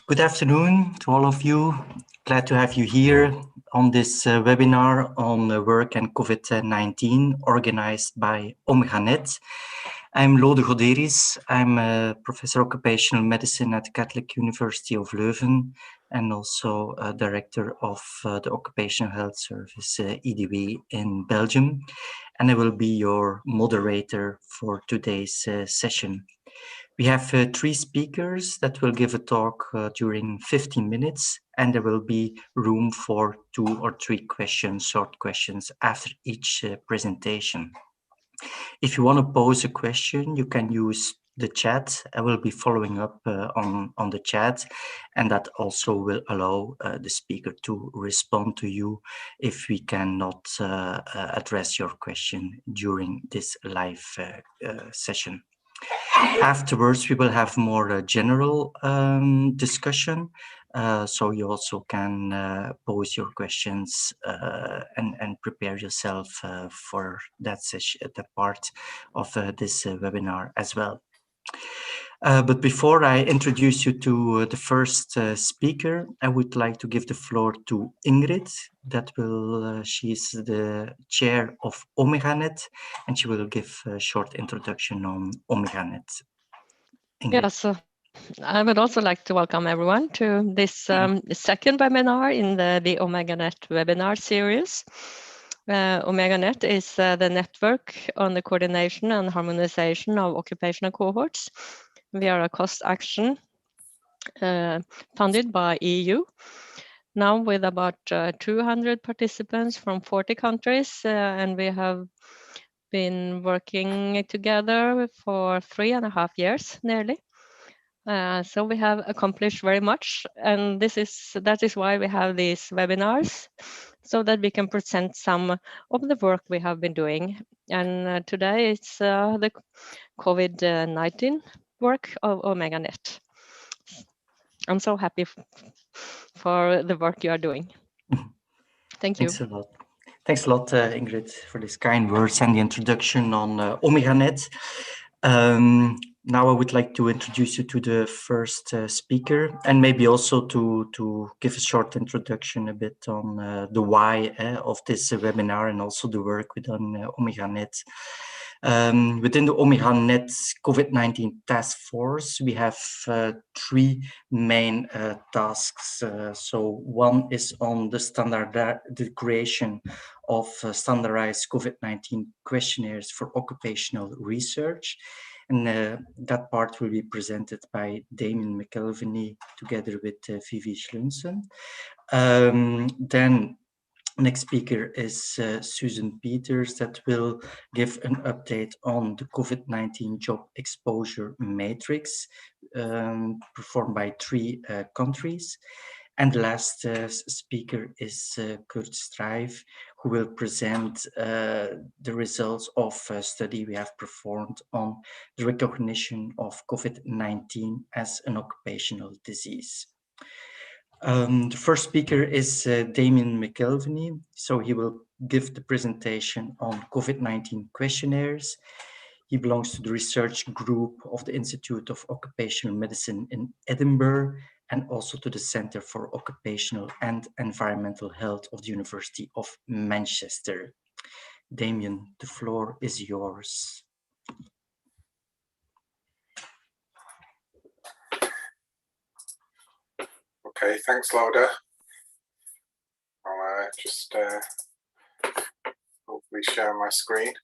Good afternoon to all of you. Glad to have you here on this webinar on work and COVID-19 organized by OmegaNet. I'm Lode Goderis. I'm a professor of occupational medicine at the Catholic University of Leuven and also a director of the Occupational Health Service EDW in Belgium. And I will be your moderator for today's session. We have 3 speakers that will give a talk during 15 minutes, and there will be room for 2 or 3 questions, short questions after each presentation. If you want to pose a question, you can use the chat. I will be following up on the chat, and that also will allow the speaker to respond to you if we cannot address your question during this live session. Afterwards, we will have more general discussion, so you also can pose your questions and prepare yourself for that session, that part of this webinar as well. But before I introduce you to the first speaker, I would like to give the floor to Ingrid. She's the chair of OmegaNet, and she will give a short introduction on OmegaNet. Ingrid. Yes, I would also like to welcome everyone to this second webinar in the OmegaNet webinar series. OmegaNet is the network on the coordination and harmonization of occupational cohorts. We are a cost action funded by EU, now with about 200 participants from 40 countries, and we have been working together for 3.5 years nearly. So we have accomplished very much, and that is why we have these webinars, so that we can present some of the work we have been doing. And today it's the COVID-19 work of OmegaNet. I'm so happy for the work you are doing. Thank you. Thanks a lot. Thanks a lot, Ingrid, for these kind words and the introduction on OmegaNet. Now I would like to introduce you to the first speaker, and maybe also to give a short introduction a bit on the why of this webinar and also the work within OmegaNet. Within the OmegaNet COVID-19 task force, we have 3 main tasks. So one is on the creation of standardized COVID-19 questionnaires for occupational research. And that part will be presented by Damien McElvenny together with Vivi Schlunsen. Then next speaker is Susan Peters that will give an update on the COVID-19 job exposure matrix performed by 3 countries. And the last speaker is Kurt Straif, who will present the results of a study we have performed on the recognition of COVID-19 as an occupational disease. The first speaker is Damien McElvenny, so he will give the presentation on COVID-19 questionnaires. He belongs to the research group of the Institute of Occupational Medicine in Edinburgh and also to the Centre for Occupational and Environmental Health of the University of Manchester. Damien, the floor is yours. Okay, thanks, Loda. I'll just hopefully share my screen.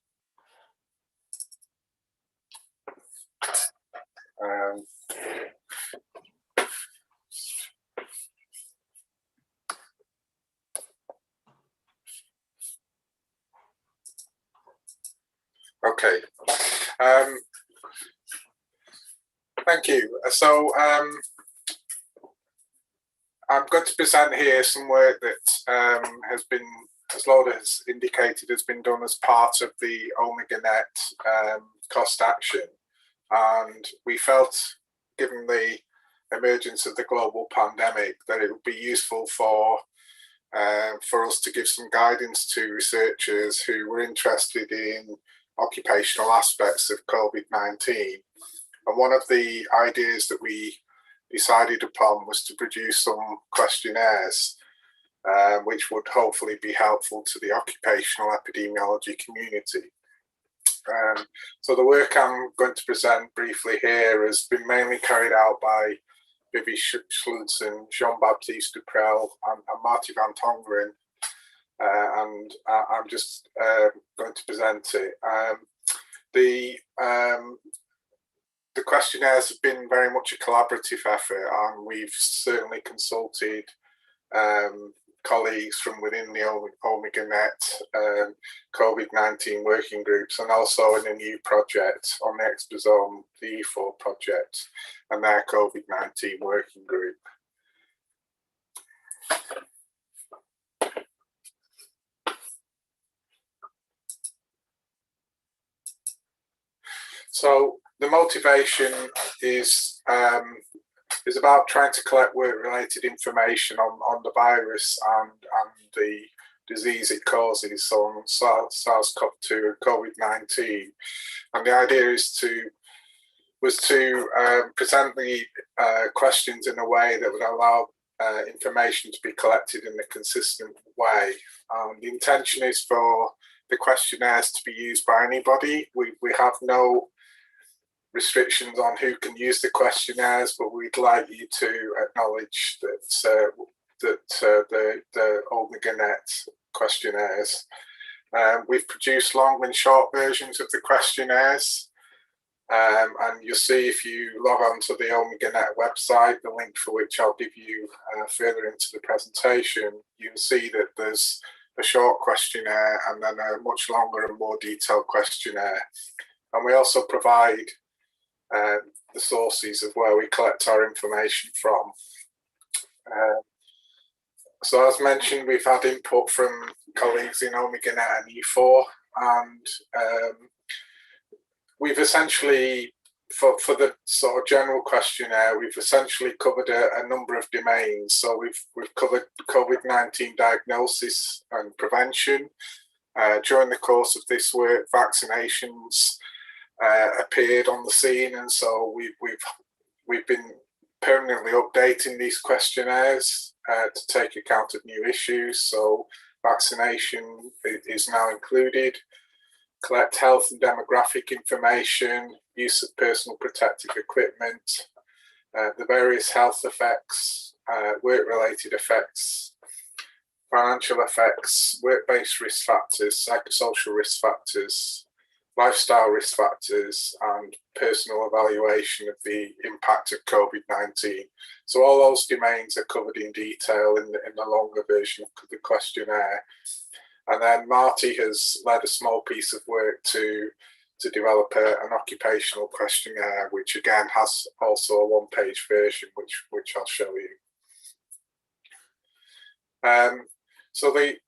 Okay. Thank you. So I'm going to present here some work that has been, as Loda has indicated, has been done as part of the OmegaNet cost action. And we felt, given the emergence of the global pandemic, that it would be useful for us to give some guidance to researchers who were interested in occupational aspects of COVID-19. And one of the ideas that we decided upon was to produce some questionnaires, which would hopefully be helpful to the occupational epidemiology community. So the work I'm going to present briefly here has been mainly carried out by Vivi Schludson, Jean-Baptiste Duprel, and Marty van Tongeren, and I'm just going to present it. The questionnaires have been very much a collaborative effort, and we've certainly consulted colleagues from within the OmegaNet COVID-19 working groups, and also in a new project on the Exposome, the E4 project, and their COVID-19 working group. So the motivation is about trying to collect work-related information on the virus and the disease it causes, so on SARS-CoV-2 and COVID-19. And the idea was to present the questions in a way that would allow information to be collected in a consistent way. The intention is for the questionnaires to be used by anybody. We have no restrictions on who can use the questionnaires, but we'd like you to acknowledge that the OmegaNet questionnaires. We've produced long and short versions of the questionnaires, and you'll see if you log on to the OmegaNet website, the link for which I'll give you further into the presentation, you'll see that there's a short questionnaire and then a much longer and more detailed questionnaire. And we also provide the sources of where we collect our information from. So as mentioned, we've had input from colleagues in OmegaNet and E4, and we've essentially, for the sort of general questionnaire, we've essentially covered a number of domains. So we've covered COVID-19 diagnosis and prevention. During the course of this work, vaccinations appeared on the scene, and so we've been permanently updating these questionnaires to take account of new issues. So vaccination is now included. Collect health and demographic information, use of personal protective equipment, the various health effects, work-related effects, financial effects, work-based risk factors, psychosocial risk factors, lifestyle risk factors, and personal evaluation of the impact of COVID-19. So all those domains are covered in detail in the longer version of the questionnaire. And then Marty has led a small piece of work to develop an occupational questionnaire, which again has also a one-page version, which I'll show you. So the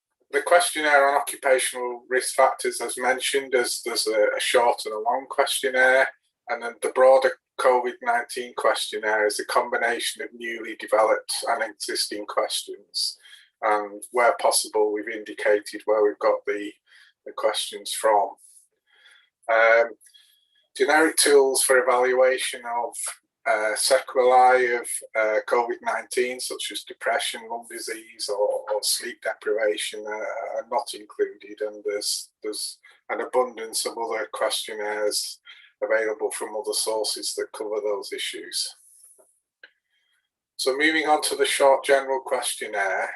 questionnaire on occupational risk factors, as mentioned, there's a short and a long questionnaire, and then the broader COVID-19 questionnaire is a combination of newly developed and existing questions. And where possible, we've indicated where we've got the questions from. Generic tools for evaluation of sequelae of COVID-19, such as depression, lung disease, or sleep deprivation, are not included, and there's an abundance of other questionnaires available from other sources that cover those issues. So moving on to the short general questionnaire,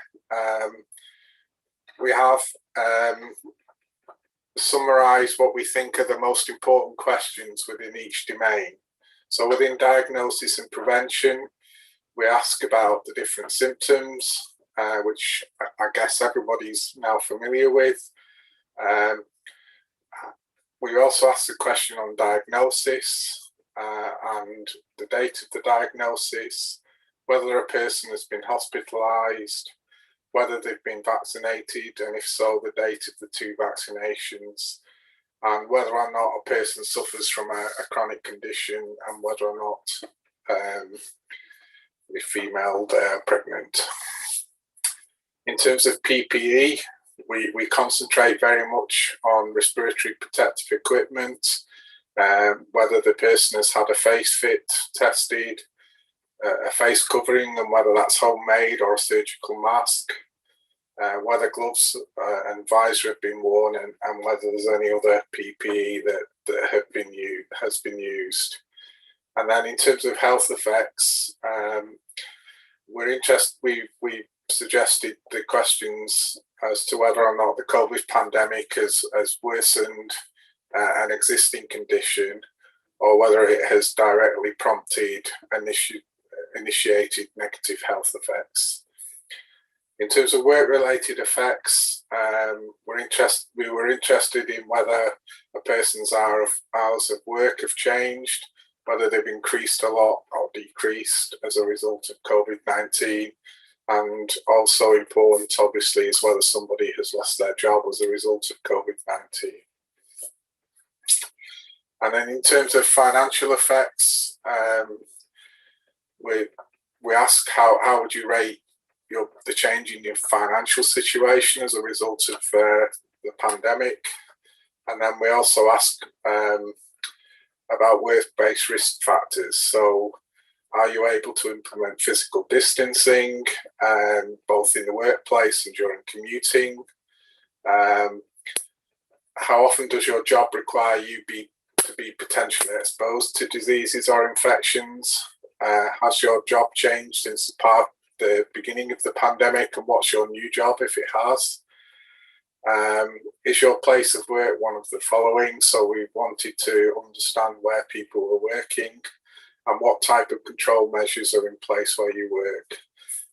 we have summarised what we think are the most important questions within each domain. So within diagnosis and prevention, we ask about the different symptoms, which I guess everybody's now familiar with. We also ask the question on diagnosis and the date of the diagnosis, whether a person has been hospitalised, whether they've been vaccinated, and if so, the date of the two vaccinations, and whether or not a person suffers from a chronic condition, and whether or not the female they're pregnant. In terms of PPE, we concentrate very much on respiratory protective equipment, whether the person has had a face fit tested, a face covering and whether that's homemade or a surgical mask, whether gloves and visor have been worn, and whether there's any other PPE that has been used. And then in terms of health effects, we suggested the questions as to whether or not the COVID pandemic has worsened an existing condition, or whether it has directly prompted initiated negative health effects. In terms of work-related effects, we were interested in whether a person's hours of work have changed, whether they've increased a lot or decreased as a result of COVID-19, and also important, obviously, is whether somebody has lost their job as a result of COVID-19. And then in terms of financial effects, we ask how would you rate the change in your financial situation as a result of the pandemic. And then we also ask about work-based risk factors. So are you able to implement physical distancing, both in the workplace and during commuting? How often does your job require you to be potentially exposed to diseases or infections? Has your job changed since the beginning of the pandemic, and what's your new job if it has? Is your place of work one of the following? So we wanted to understand where people were working and what type of control measures are in place where you work,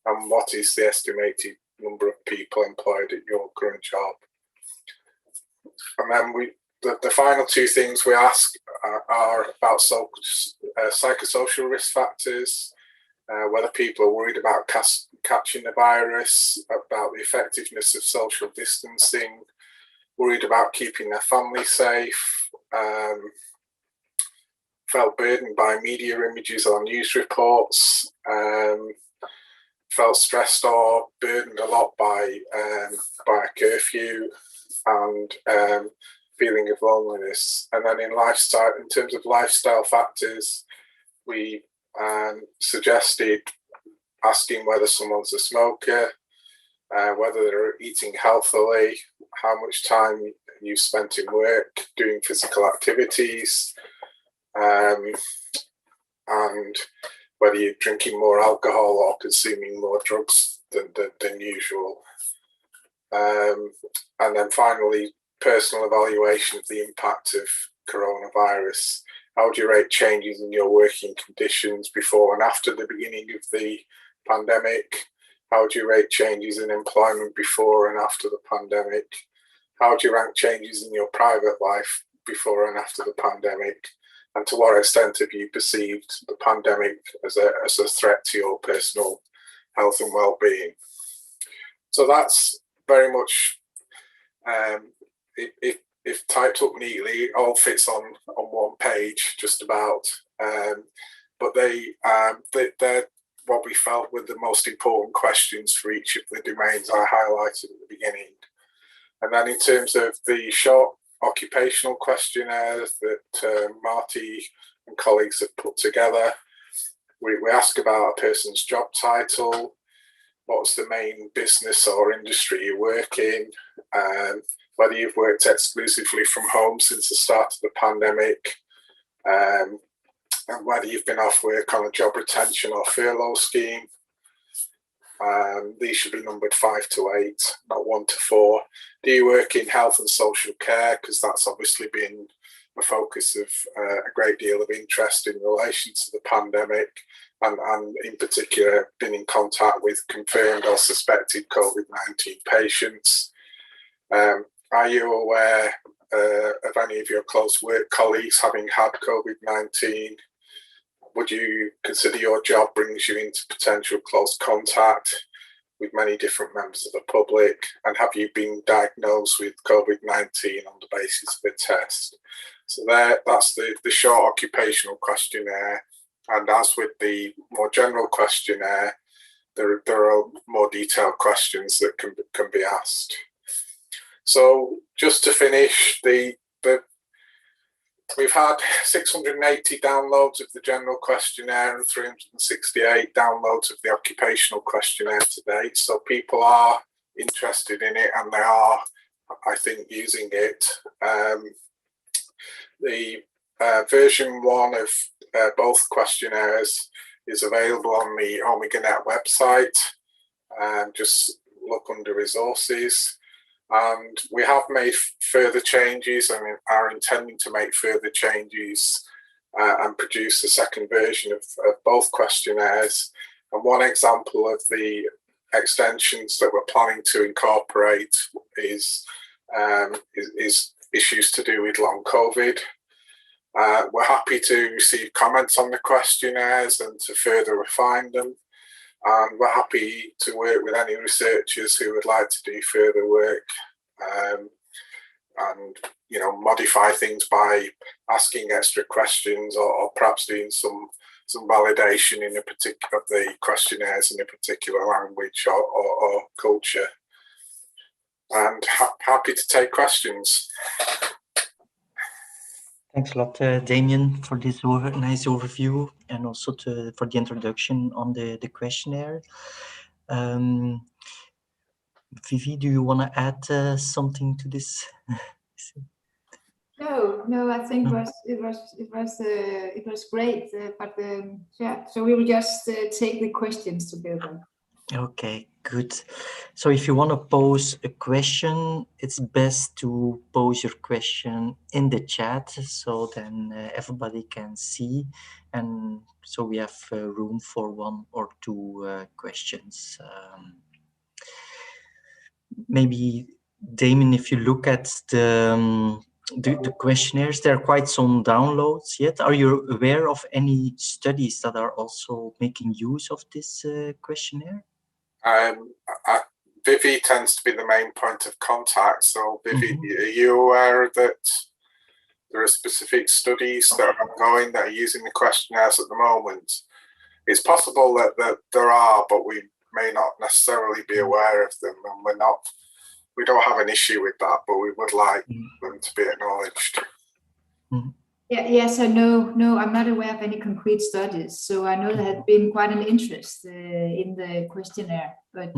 and what is the estimated number of people employed at your current job. And then the final two things we ask are about psychosocial risk factors, whether people are worried about catching the virus, about the effectiveness of social distancing, worried about keeping their family safe, felt burdened by media images or news reports, felt stressed or burdened a lot by a curfew, and feeling of loneliness. And then in terms of lifestyle factors, we suggested asking whether someone's a smoker, whether they're eating healthily, how much time you spent in work doing physical activities, and whether you're drinking more alcohol or consuming more drugs than usual. And then finally, personal evaluation of the impact of coronavirus. How would you rate changes in your working conditions before and after the beginning of the pandemic? How would you rate changes in employment before and after the pandemic? How would you rank changes in your private life before and after the pandemic? And to what extent have you perceived the pandemic as a threat to your personal health and well-being? So that's very much, if typed up neatly, it all fits on one page, just about. But they're what we felt were the most important questions for each of the domains I highlighted at the beginning. And then in terms of the short occupational questionnaires that Marty and colleagues have put together, we ask about a person's job title, what's the main business or industry you work in, whether you've worked exclusively from home since the start of the pandemic, and whether you've been off work on a job retention or furlough scheme. These should be numbered 5 to 8, not 1 to 4. Do you work in health and social care? Because that's obviously been a focus of a great deal of interest in relation to the pandemic, and in particular been in contact with confirmed or suspected COVID-19 patients. Are you aware of any of your close work colleagues having had COVID-19? Would you consider your job brings you into potential close contact with many different members of the public? And have you been diagnosed with COVID-19 on the basis of a test? So that's the short occupational questionnaire. And as with the more general questionnaire, there are more detailed questions that can be asked. So just to finish, the We've had 680 downloads of the general questionnaire and 368 downloads of the occupational questionnaire to date. So people are interested in it, and they are, I think, using it. The version 1 of both questionnaires is available on the OmegaNet website. Just look under resources. And we have made further changes and are intending to make further changes and produce a second version of both questionnaires. And one example of the extensions that we're planning to incorporate is issues to do with long COVID. We're happy to receive comments on the questionnaires and to further refine them. And we're happy to work with any researchers who would like to do further work and, you know, modify things by asking extra questions or perhaps doing some validation in a particular of the questionnaires in a particular language or culture. And happy to take questions. Thanks a lot, Damien, for this nice overview and also for the introduction on the questionnaire. Vivi, do you want to add something to this? No, I think it was great, but yeah. So we will just take the questions together. Okay, good. So if you want to pose a question, it's best to pose your question in the chat, so then everybody can see, and so we have room for 1 or 2 questions. Maybe, Damien, if you look at the questionnaires, there are quite some downloads yet. Are you aware of any studies that are also making use of this questionnaire? Vivi tends to be the main point of contact. So Vivi, are you aware that there are specific studies that are ongoing that are using the questionnaires at the moment? It's possible that there are, but we may not necessarily be aware of them, and we don't have an issue with that, but we would like them to be acknowledged. Yes, so no, I'm not aware of any concrete studies. So I know there has been quite an interest in the questionnaire, but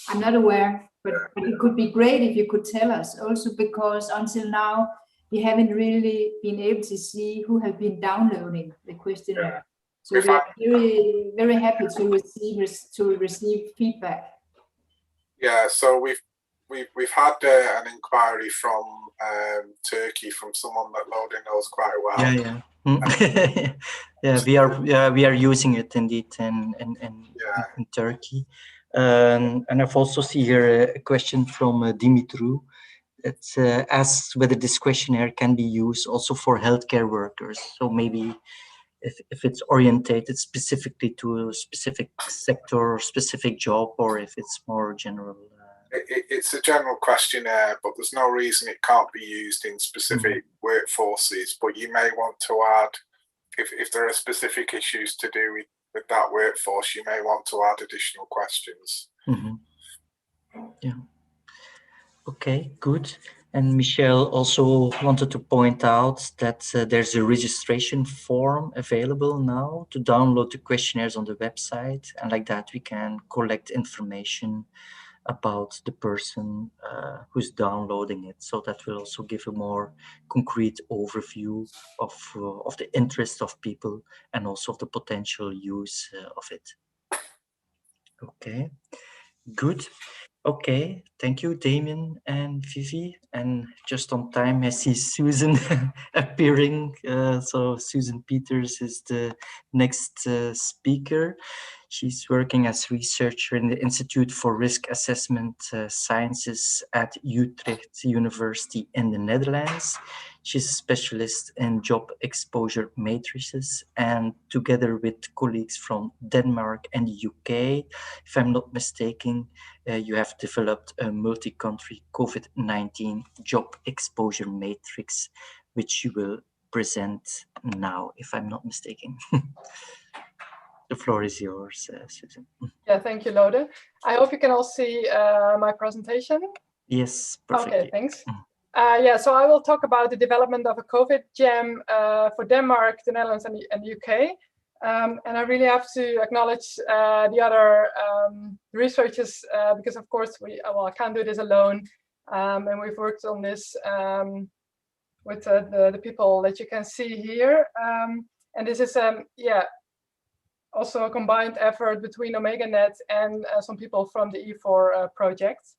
I'm not aware. But it could be great if you could tell us also, because until now we haven't really been able to see who have been downloading the questionnaire. So we are very, very happy to receive feedback. Yeah, so we've had an inquiry from Turkey from someone that Loden knows quite well. Yeah, we are using it indeed in Turkey. And I've also see here a question from Dimitru. It asks whether this questionnaire can be used also for healthcare workers. So maybe if it's orientated specifically to a specific sector or specific job, or if it's more general. It's a general questionnaire, but there's no reason it can't be used in specific workforces. But you may want to add, if there are specific issues to do with that workforce, you may want to add additional questions. Yeah. Okay, good. And Michelle also wanted to point out that there's a registration form available now to download the questionnaires on the website. And like that, we can collect information about the person who's downloading it. So that will also give a more concrete overview of the interest of people and also of the potential use of it. Okay, good. Okay, thank you, Damien and Vivi. And just on time, I see Susan appearing. So Susan Peters is the next speaker. She's working as researcher in the Institute for Risk Assessment Sciences at Utrecht University in the Netherlands. She's a specialist in job exposure matrices, and together with colleagues from Denmark and the UK, if I'm not mistaken, you have developed a multi-country COVID-19 job exposure matrix, which you will present now, if I'm not mistaken. The floor is yours, Susan. Yeah, thank you, Lode. I hope you can all see my presentation. Yes, perfectly. Okay, thanks. Yeah, so I will talk about the development of a COVID gem for Denmark, the Netherlands, and the UK. And I really have to acknowledge the other researchers because, of course, I can't do this alone. And we've worked on this with the people that you can see here. And this is, also a combined effort between OmegaNet and some people from the E4 project.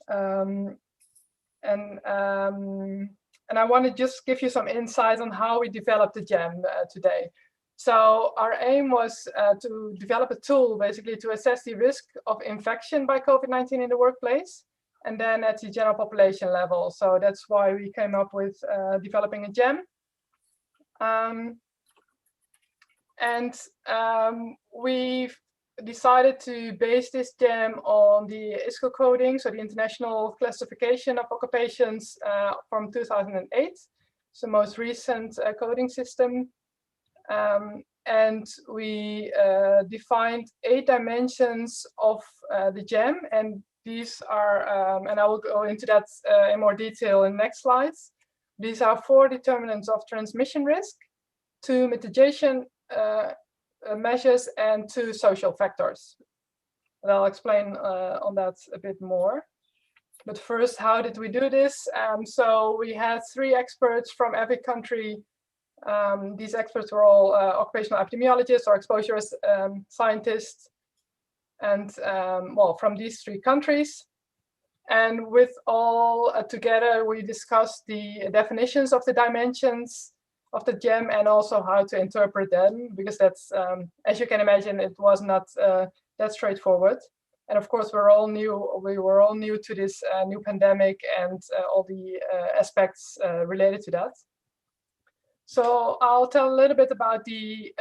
And I want to just give you some insight on how we developed the gem today. So our aim was to develop a tool basically to assess the risk of infection by COVID-19 in the workplace, and then at the general population level. So that's why we came up with developing a gem. We've decided to base this gem on the ISCO coding, so the International Classification of Occupations from 2008. It's the most recent coding system. And we defined 8 dimensions of the gem, and these are, and I will go into that in more detail in the next slides. These are 4 determinants of transmission risk, 2 mitigation measures, and 2 social factors. And I'll explain on that a bit more. But first, how did we do this? So we had 3 experts from every country. These experts were all occupational epidemiologists or exposure scientists, and from these 3 countries. And with all together, we discussed the definitions of the dimensions of the gem and also how to interpret them, because that's, as you can imagine, it was not that straightforward. And of course, we were all new to this new pandemic and all the aspects related to that. So I'll tell a little bit about the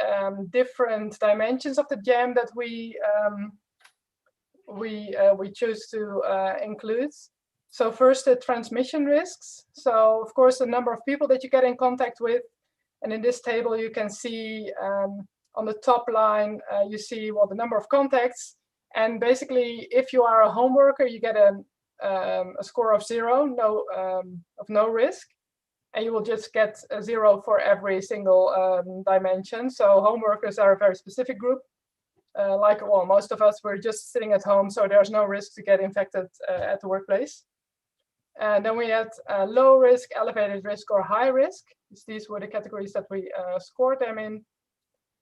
different dimensions of the gem that we choose to include. So first, the transmission risks. So of course, the number of people that you get in contact with. And in this table, you can see on the top line, you see the number of contacts. And basically, if you are a home worker, you get a score of 0, no risk. And you will just get a 0 for every single dimension. So home workers are a very specific group. Most of us were just sitting at home, so there's no risk to get infected at the workplace. And then we had low risk, elevated risk, or high risk. These were the categories that we scored them in.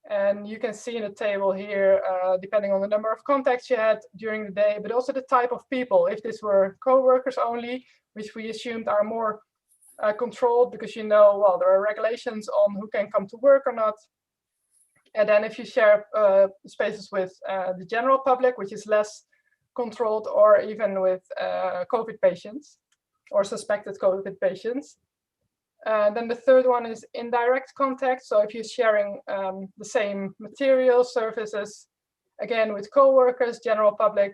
And you can see in the table here, depending on the number of contacts you had during the day, but also the type of people. If this were co-workers only, which we assumed are more controlled, because there are regulations on who can come to work or not. And then if you share spaces with the general public, which is less controlled, or even with COVID patients or suspected COVID patients. Then the third one is indirect contact. So if you're sharing the same materials, services, again, with co-workers, general public,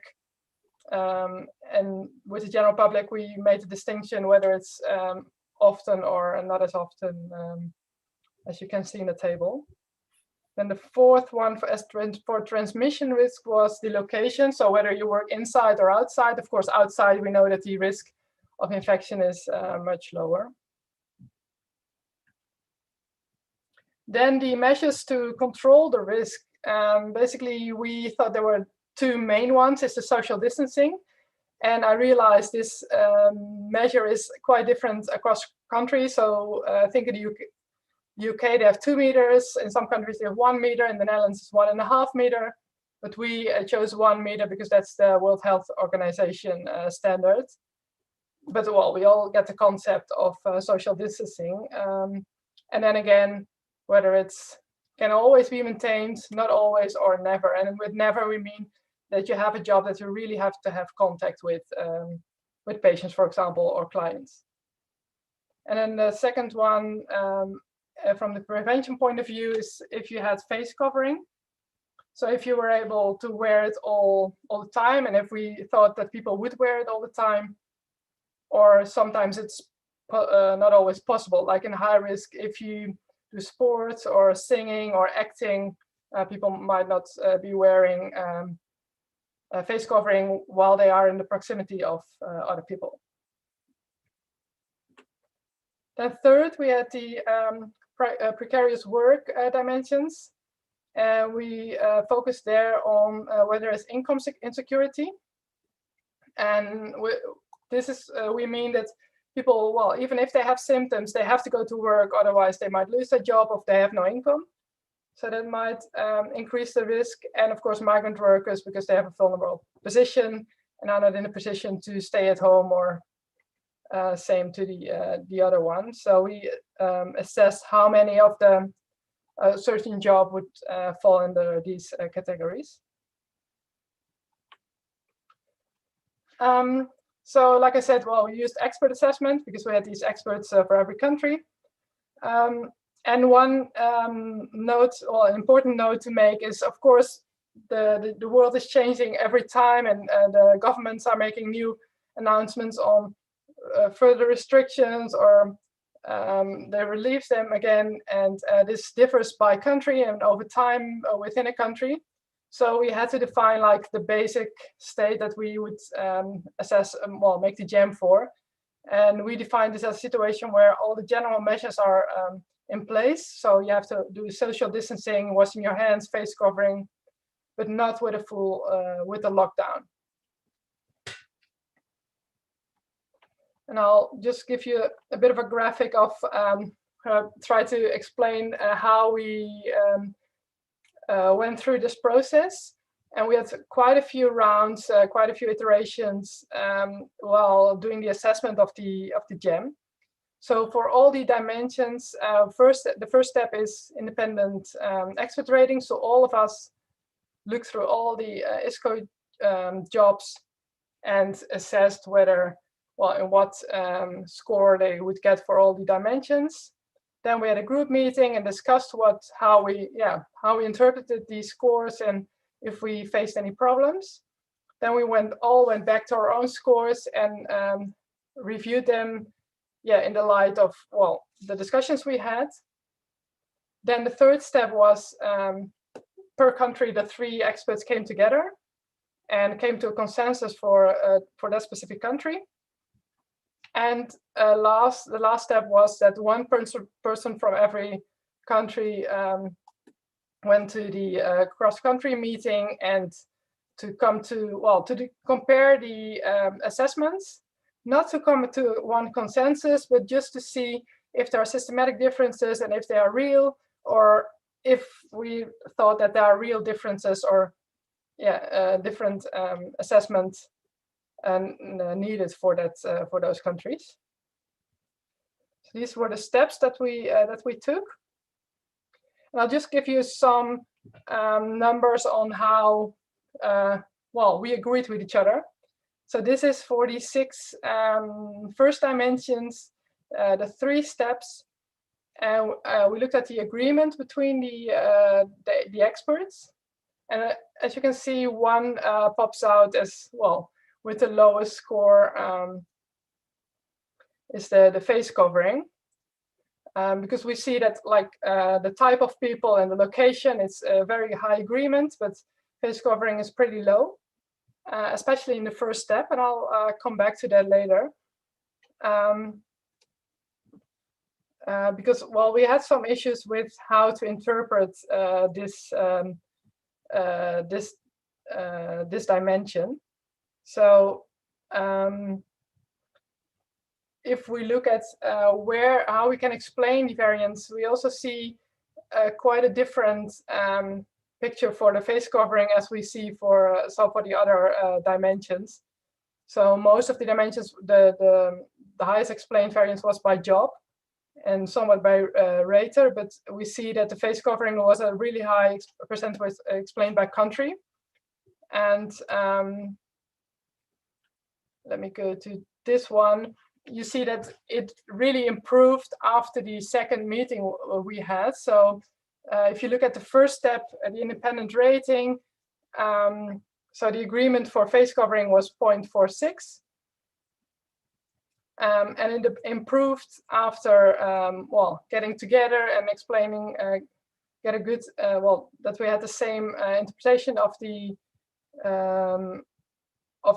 and with the general public, we made a distinction whether it's often or not as often, as you can see in the table. Then the fourth one for transmission risk was the location. So whether you work inside or outside. Of course, outside, we know that the risk of infection is much lower. Then the measures to control the risk. Basically, we thought there were 2 main ones. It's the social distancing. And I realized this measure is quite different across countries. So I think in the UK, they have 2 meters. In some countries, they have 1 meter. In the Netherlands, it's 1.5 meters. But we chose 1 meter because that's the World Health Organization standard. But we all get the concept of social distancing. And then again, whether it's can always be maintained, not always, or never. And with never, we mean that you have a job that you really have to have contact with patients, for example, or clients. And then the second one, from the prevention point of view, is if you had face covering. So if you were able to wear it all the time, and if we thought that people would wear it all the time, or sometimes it's not always possible, like in high risk, if you do sports or singing or acting, people might not be wearing face covering while they are in the proximity of other people. Then third, we had the precarious work dimensions. We focused there on whether there is income insecurity. And we mean that people, well, even if they have symptoms, they have to go to work, otherwise they might lose their job if they have no income. So that might increase the risk. And of course, migrant workers, because they have a vulnerable position and are not in a position to stay at home, or same to the other one. So we assess how many of the certain job would fall under these categories. So like I said, well, we used expert assessment because we had these experts for every country. And one note, or an important note to make is, of course, the world is changing every time, and the governments are making new announcements on further restrictions, or they relieve them again, and this differs by country and over time within a country. So we had to define like the basic state that we would assess, well, make the GEM for. And we defined this as a situation where all the general measures are in place. So you have to do social distancing, washing your hands, face covering, but not with a full, with a lockdown. And I'll just give you a bit of a graphic of, try to explain how we went through this process. And we had quite a few rounds, quite a few iterations while doing the assessment of the GEM. So for all the dimensions, the first step is independent expert rating. So all of us looked through all the ISCO jobs and assessed whether, well, in what score they would get for all the dimensions. Then we had a group meeting and discussed how we interpreted these scores and if we faced any problems. Then we all went back to our own scores and reviewed them, in the light of, well, the discussions we had. Then the third step was per country, the 3 experts came together and came to a consensus for that specific country. And the last step was that one person from every country went to the cross-country meeting and to come to, well, compare the assessments, not to come to one consensus, but just to see if there are systematic differences and if they are real, or if we thought that there are real differences, or different assessments needed for that for those countries. So these were the steps that we took. And I'll just give you some numbers on how well we agreed with each other. So this is for the 6 first dimensions, the 3 steps, and we looked at the agreement between the experts. And as you can see, one pops out as well with the lowest score is the face covering, because we see that like the type of people and the location, it's a very high agreement, but face covering is pretty low, especially in the first step, and I'll come back to that later. Because, well, we had some issues with how to interpret this dimension. So if we look at how we can explain the variance, we also see quite a different picture for the face covering as we see for the other dimensions. So most of the dimensions, the highest explained variance was by job and somewhat by rater, but we see that the face covering was a really high percentage was explained by country. And let me go to this one. You see that it really improved after the second meeting we had. So if you look at the first step, the independent rating, so the agreement for face covering was 0.46. And it improved after, well, getting together and explaining, get a good, well, that we had the same interpretation of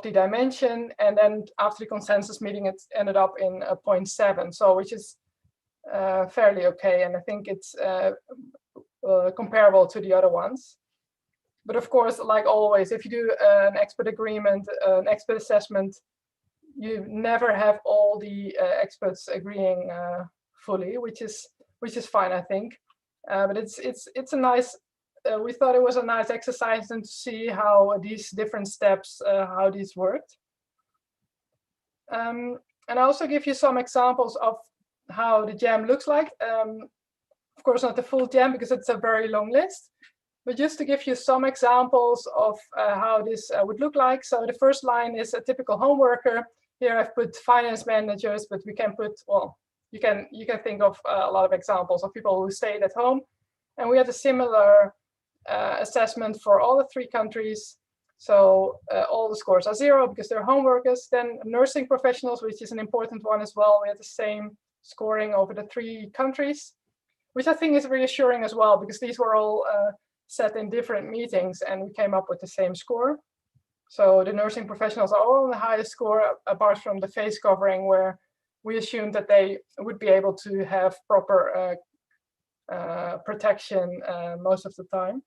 the dimension, and then after the consensus meeting, it ended up in 0.7. So which is fairly okay, and I think it's comparable to the other ones. But of course, like always, if you do an expert agreement, an expert assessment, you never have all the experts agreeing fully, which is fine, I think. But it's a nice. We thought it was a nice exercise and to see how these different steps, how these worked. And I also give you some examples of how the jam looks like. Of course, not the full jam because it's a very long list, but just to give you some examples of how this would look like. So the first line is a typical home worker. Here I've put finance managers, but we can put, well, you can think of a lot of examples of people who stayed at home. And we had a similar assessment for all the 3 countries. So all the scores are 0 because they're home workers. Then nursing professionals, which is an important one as well. We had the same scoring over the 3 countries, which I think is reassuring as well, because these were all set in different meetings and we came up with the same score. So the nursing professionals are all on the highest score, apart from the face covering, where we assumed that they would be able to have proper protection most of the time.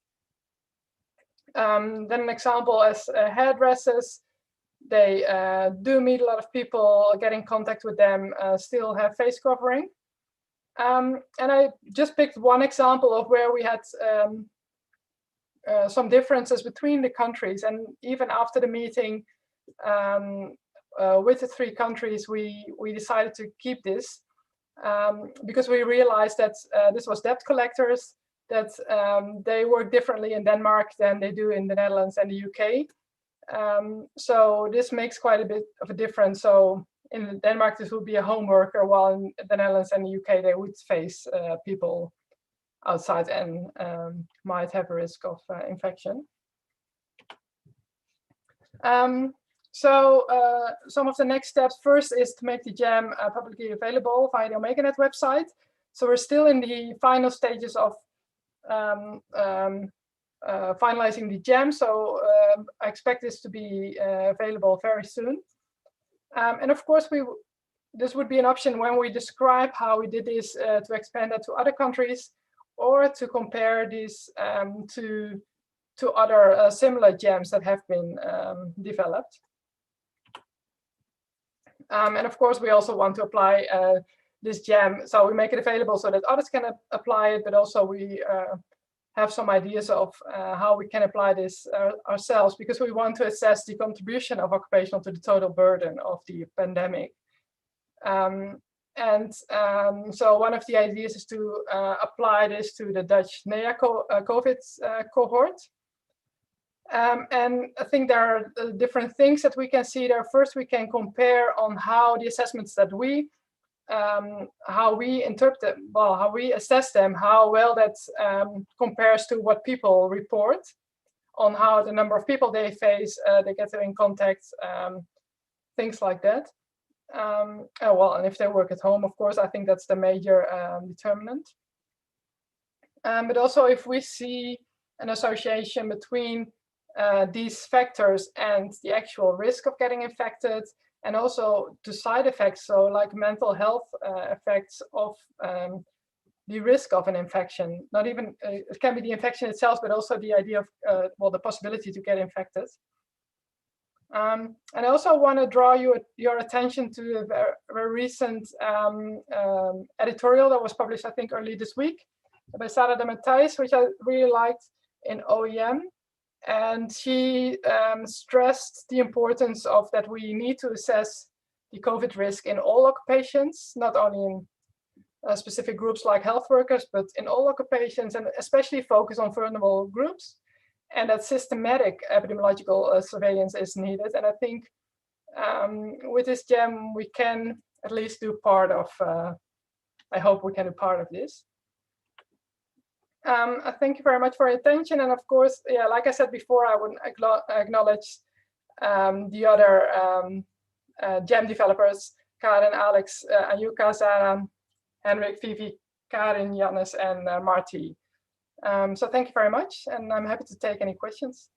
Then an example as hairdressers, they do meet a lot of people, get in contact with them, still have face covering. And I just picked one example of where we had some differences between the countries, and even after the meeting with the 3 countries, we decided to keep this because we realized that this was debt collectors, that they work differently in Denmark than they do in the Netherlands and the UK. So this makes quite a bit of a difference. So in Denmark, this would be a home worker, while in the Netherlands and the UK, they would face people outside and might have a risk of infection. So some of the next steps, first is to make the jam publicly available via the OmegaNet website. So we're still in the final stages of finalizing the jam. So I expect this to be available very soon. And of course, this would be an option when we describe how we did this to expand that to other countries, or to compare this to other similar jams that have been developed. And of course, we also want to apply this jam, so we make it available so that others can apply it, but also we have some ideas of how we can apply this ourselves, because we want to assess the contribution of occupational to the total burden of the pandemic. So one of the ideas is to apply this to the Dutch NEA COVID cohort. And I think there are different things that we can see there. First, we can compare on how the assessments that how we interpret, well, how we assess them, how well that compares to what people report on how the number of people they face, they get in contact, things like that. Well, and if they work at home, of course, I think that's the major determinant. But also if we see an association between these factors and the actual risk of getting infected, and also the side effects, so like mental health effects of the risk of an infection. Not even, it can be the infection itself, but also the idea of, well, the possibility to get infected. And I also want to draw your attention to a very recent editorial that was published, I think, early this week by Sarah de Matthijs, which I really liked, in OEM. And she stressed the importance of that we need to assess the COVID risk in all occupations, not only in specific groups like health workers, but in all occupations, and especially focus on vulnerable groups. And that systematic epidemiological surveillance is needed. And I think with this jam, we can at least do part of, I hope we can do part of this. I thank you very much for your attention. And of course, yeah, like I said before, I would acknowledge the other jam developers, Karen, Alex, Ayuka, Zara, Henrik, Vivi, Karin, Jannes, and Marty. So thank you very much, and I'm happy to take any questions.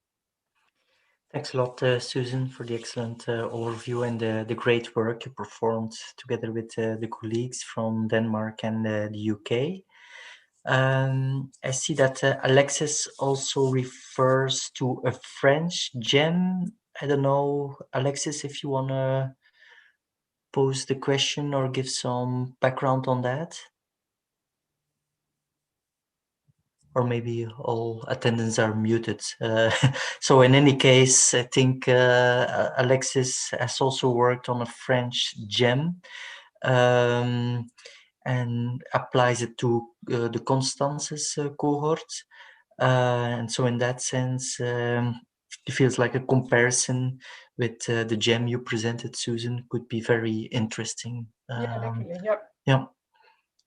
Thanks a lot, Susan, for the excellent overview and the great work you performed together with the colleagues from Denmark and the UK. I see that Alexis also refers to a French gem. I don't know, Alexis, if you want to pose the question or give some background on that. Or maybe all attendants are muted. So in any case, I think Alexis has also worked on a French gem and applies it to the Constance's cohort. And so in that sense, it feels like a comparison with the gem you presented, Susan, could be very interesting. Yeah, definitely. Yep. Yeah.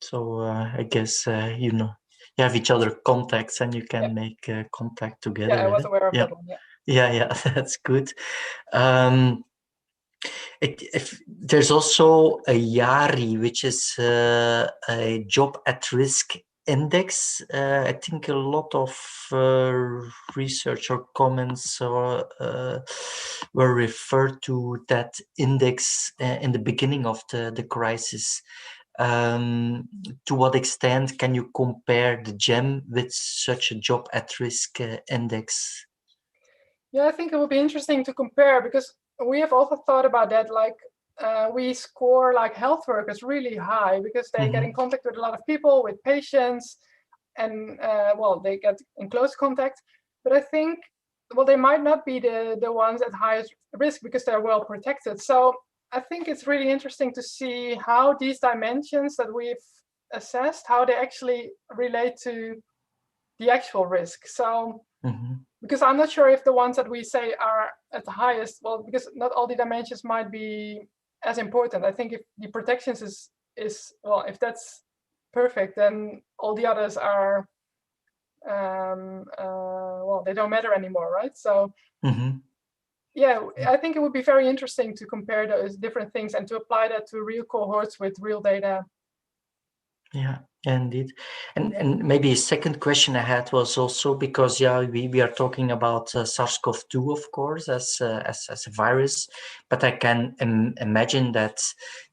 So I guess, you know, you have each other contacts and you can make contact together. Yeah, I was aware of that one. Yeah. Yeah, that's good. There's also a YARI, which is a job at risk index. I think a lot of research or comments were referred to that index in the beginning of the crisis. To what extent can you compare the GEM with such a job at risk index? Yeah, I think it would be interesting to compare, because we have also thought about that. Like we score like health workers really high because they get in contact with a lot of people, with patients, and well, they get in close contact. But I think, well, they might not be the ones at highest risk because they're well protected. So I think it's really interesting to see how these dimensions that we've assessed, how they actually relate to the actual risk. So, because I'm not sure if the ones that we say are at the highest, well, because not all the dimensions might be as important. I think if the protections is well, if that's perfect, then all the others are, well, they don't matter anymore, right? So. Yeah, I think it would be very interesting to compare those different things and to apply that to real cohorts with real data. Yeah, indeed. And maybe a second question I had was also because, yeah, we are talking about SARS-CoV-2, of course, as a virus, but I can imagine that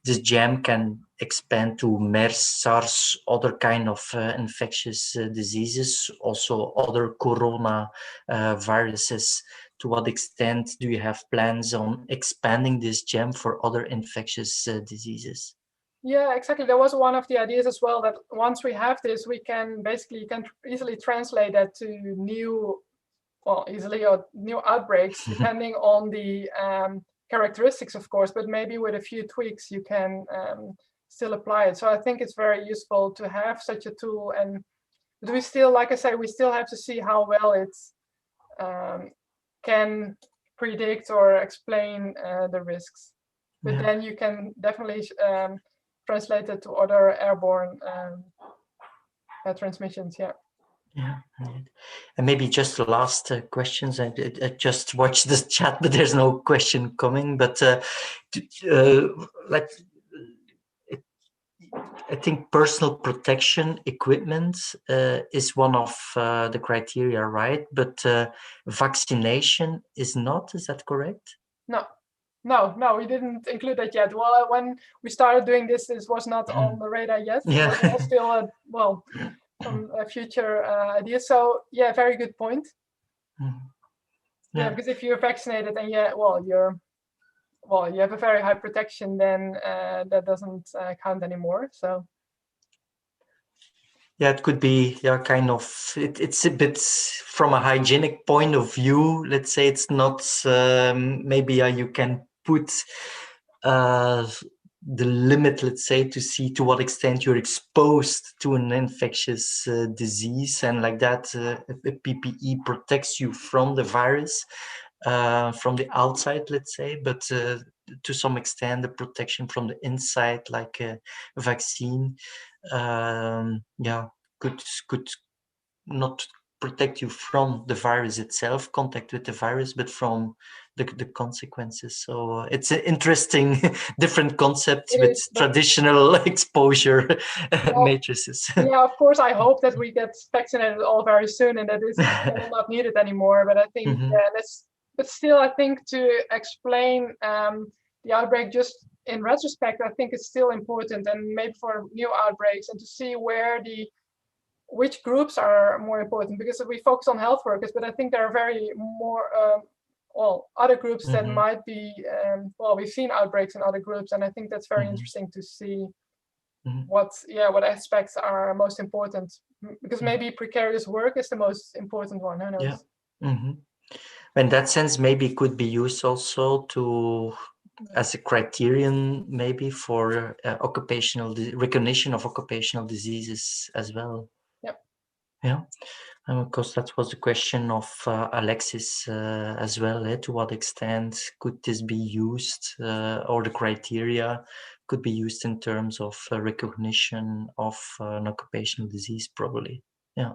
this GEM can expand to MERS, SARS, other kind of infectious diseases, also other corona viruses. To what extent do you have plans on expanding this GEM for other infectious diseases? Yeah, exactly. That was one of the ideas as well, that once we have this, we can basically easily translate that to new, well, easily or new outbreaks, depending on the characteristics, of course, but maybe with a few tweaks, you can still apply it. So I think it's very useful to have such a tool. And but we still, like I say, we still have to see how well it can predict or explain the risks. But then you can definitely translate it to other airborne transmissions. Yeah. And maybe just the last questions. I just watched this chat, but there's no question coming. But like, I think personal protection equipment is one of the criteria, right? But vaccination is not. Is that correct? No, we didn't include that yet. Well, when we started doing this was not on the radar yet. Yeah. It was still, well, some future ideas. So yeah, very good point. Yeah, because if you're vaccinated and you have a very high protection, then that doesn't count anymore. So. Yeah, it could be kind of. It's a bit from a hygienic point of view. Let's say it's not. Maybe you can put the limit, let's say, to see to what extent you're exposed to an infectious disease, and like that, a PPE protects you from the virus, from the outside, let's say, but to some extent, the protection from the inside, like a vaccine, could not protect you from the virus itself, contact with the virus, but from the consequences. So it's an interesting different concept with traditional exposure matrices. Yeah, of course, I hope that we get vaccinated all very soon and that this is not needed anymore. But I think But still, I think to explain the outbreak just in retrospect, I think it's still important, and maybe for new outbreaks, and to see which groups are more important, because we focus on health workers, but I think there are very more other groups that might be we've seen outbreaks in other groups, and I think that's very interesting to see what aspects are most important, because maybe precarious work is the most important one. Who knows? In that sense, maybe it could be used also as a criterion, maybe for occupational recognition of occupational diseases as well. Yeah, because that was the question of Alexis as well. To what extent could this be used, or the criteria could be used in terms of recognition of an occupational disease, probably. Yeah.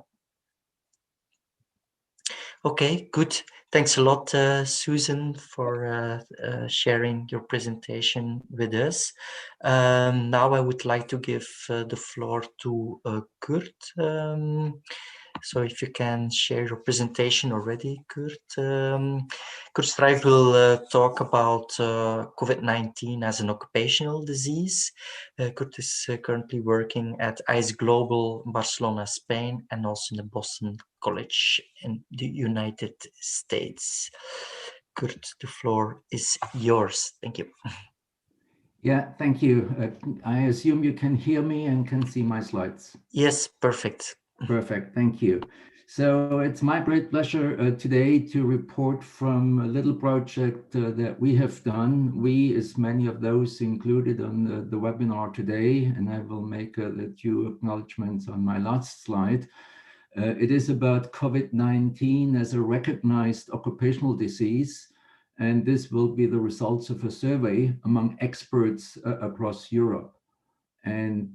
Okay, good. Thanks a lot, Susan, for sharing your presentation with us. Now I would like to give the floor to Kurt. So if you can share your presentation already, Kurt. Kurt Straif will talk about COVID-19 as an occupational disease. Kurt is currently working at ICE Global, Barcelona, Spain, and also in the Boston College in the United States. Kurt, the floor is yours. Thank you. Yeah, thank you. I assume you can hear me and can see my slides. Yes, perfect. Perfect, thank you. So it's my great pleasure today to report from a little project that we have done. We, as many of those included on the webinar today, and I will make a few acknowledgements on my last slide. It is about COVID-19 as a recognized occupational disease, and this will be the results of a survey among experts across Europe. And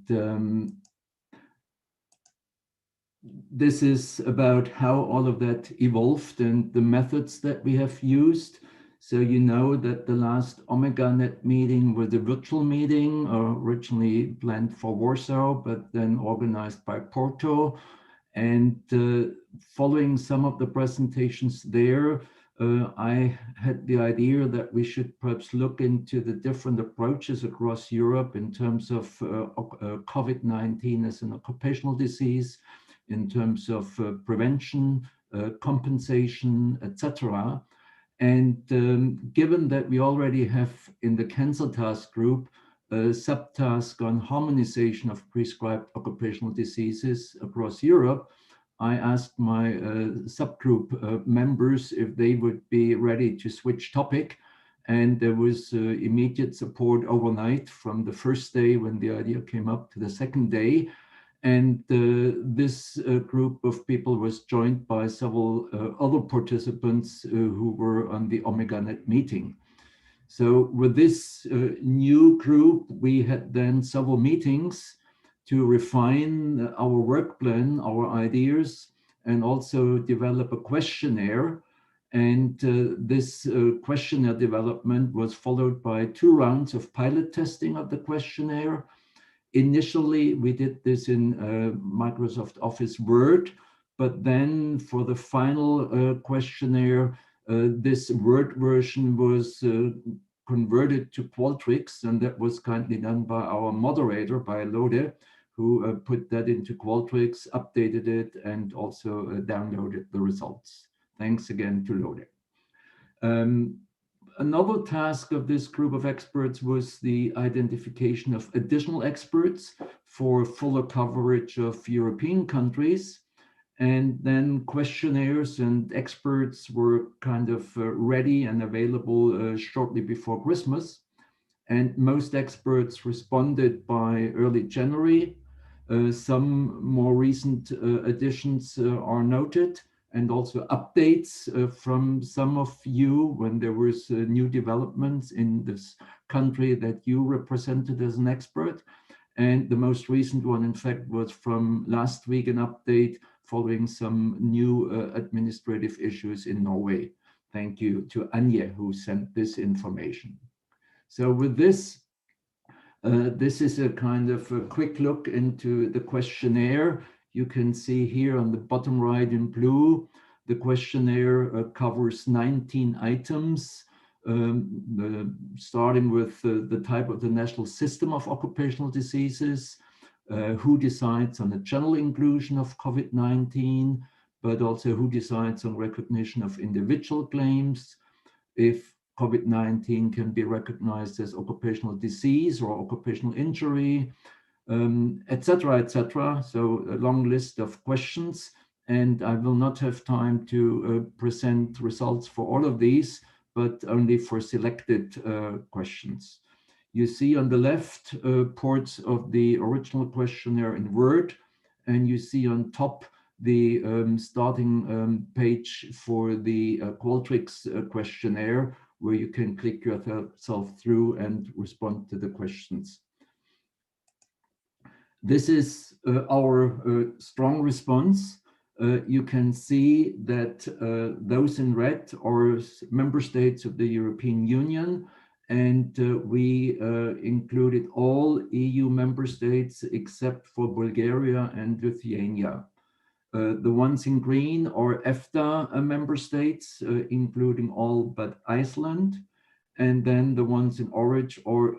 this is about how all of that evolved and the methods that we have used. So you know that the last OmegaNet meeting was a virtual meeting, originally planned for Warsaw, but then organized by Porto. And following some of the presentations there, I had the idea that we should perhaps look into the different approaches across Europe in terms of COVID-19 as an occupational disease, in terms of prevention, compensation, etc. And given that we already have in the Cancer Task Group a subtask on harmonization of prescribed occupational diseases across Europe, I asked my subgroup members if they would be ready to switch topic. And there was immediate support overnight from the first day when the idea came up to the second day. And this group of people was joined by several other participants who were on the OmegaNet meeting. So with this new group, we had then several meetings to refine our work plan, our ideas, and also develop a questionnaire. And this questionnaire development was followed by 2 rounds of pilot testing of the questionnaire. Initially, we did this in Microsoft Office Word, but then for the final questionnaire, this Word version was converted to Qualtrics, and that was kindly done by our moderator, by Lode, who put that into Qualtrics, updated it, and also downloaded the results. Thanks again to Lode. Another task of this group of experts was the identification of additional experts for fuller coverage of European countries. And then questionnaires and experts were kind of ready and available shortly before Christmas. And most experts responded by early January. Some more recent additions are noted, and also updates from some of you when there was new developments in this country that you represented as an expert. And the most recent one, in fact, was from last week, an update following some new administrative issues in Norway. Thank you to Anja, who sent this information. So with this, this is a kind of a quick look into the questionnaire. You can see here on the bottom right in blue, The questionnaire covers 19 items, starting with the type of the national system of occupational diseases, who decides on the general inclusion of COVID-19, but also who decides on recognition of individual claims, if COVID-19 can be recognized as occupational disease or occupational injury, etc., etc. So a long list of questions, and I will not have time to present results for all of these, but only for selected questions. You see on the left parts of the original questionnaire in Word, and you see on top the starting page for the Qualtrics questionnaire, where you can click yourself through and respond to the questions. This is our strong response. You can see that those in red are member states of the European Union, and we included all EU member states except for Bulgaria and Lithuania. The ones in green are EFTA member states, including all but Iceland, and then the ones in orange are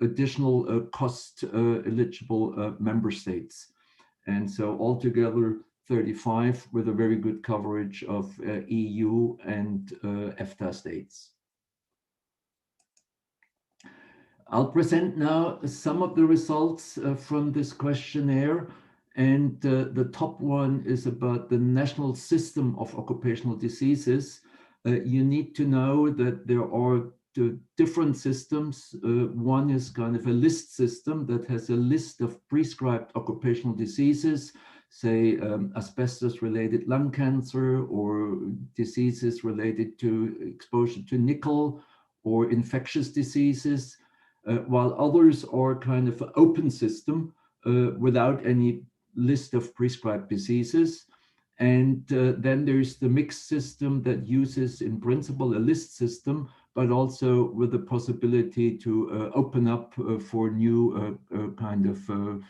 additional cost eligible member states. And so altogether 35 with a very good coverage of EU and EFTA states. I'll present now some of the results from this questionnaire. And the top one is about the national system of occupational diseases. You need to know that there are different systems. One is kind of a list system that has a list of prescribed occupational diseases, say asbestos-related lung cancer or diseases related to exposure to nickel or infectious diseases, while others are kind of an open system without any list of prescribed diseases. And then there's the mixed system that uses in principle a list system, but also with the possibility to open up for new kind of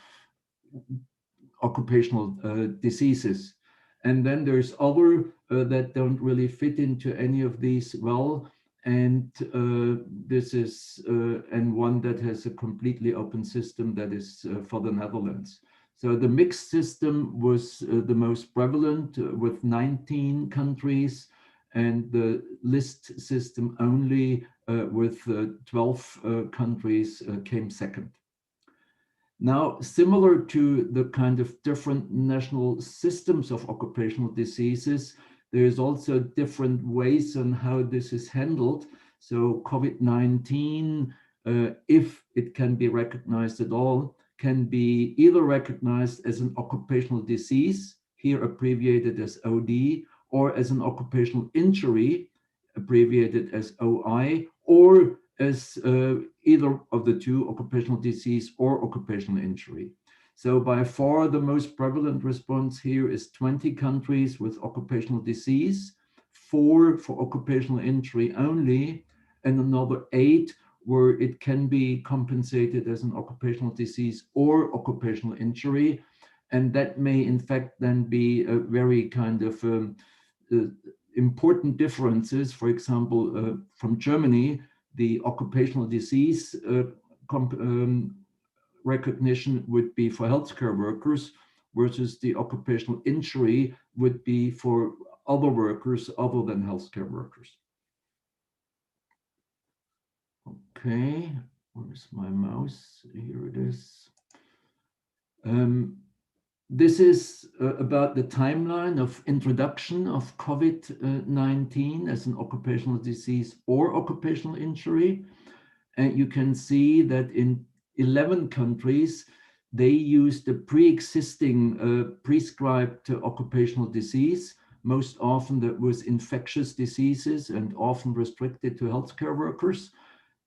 occupational diseases. And then there's other that don't really fit into any of these well. And this is and one that has a completely open system that is for the Netherlands. So the mixed system was the most prevalent with 19 countries, and the list system only with 12 countries came second. Now, similar to the kind of different national systems of occupational diseases, there's also different ways on how this is handled. So COVID-19, if it can be recognized at all, can be either recognized as an occupational disease, here abbreviated as OD, or as an occupational injury, abbreviated as OI, or as either of the two, occupational disease or occupational injury. So by far the most prevalent response here is 20 countries with occupational disease, 4 for occupational injury only, and another 8 where it can be compensated as an occupational disease or occupational injury. And that may in fact then be a very kind of important differences. For example, from Germany, the occupational disease recognition would be for healthcare workers, versus the occupational injury would be for other workers other than healthcare workers. Okay, where's my mouse? Here it is. This is about the timeline of introduction of COVID-19 as an occupational disease or occupational injury. And you can see that in 11 countries, they used a pre-existing prescribed occupational disease. Most often that was infectious diseases and often restricted to healthcare workers.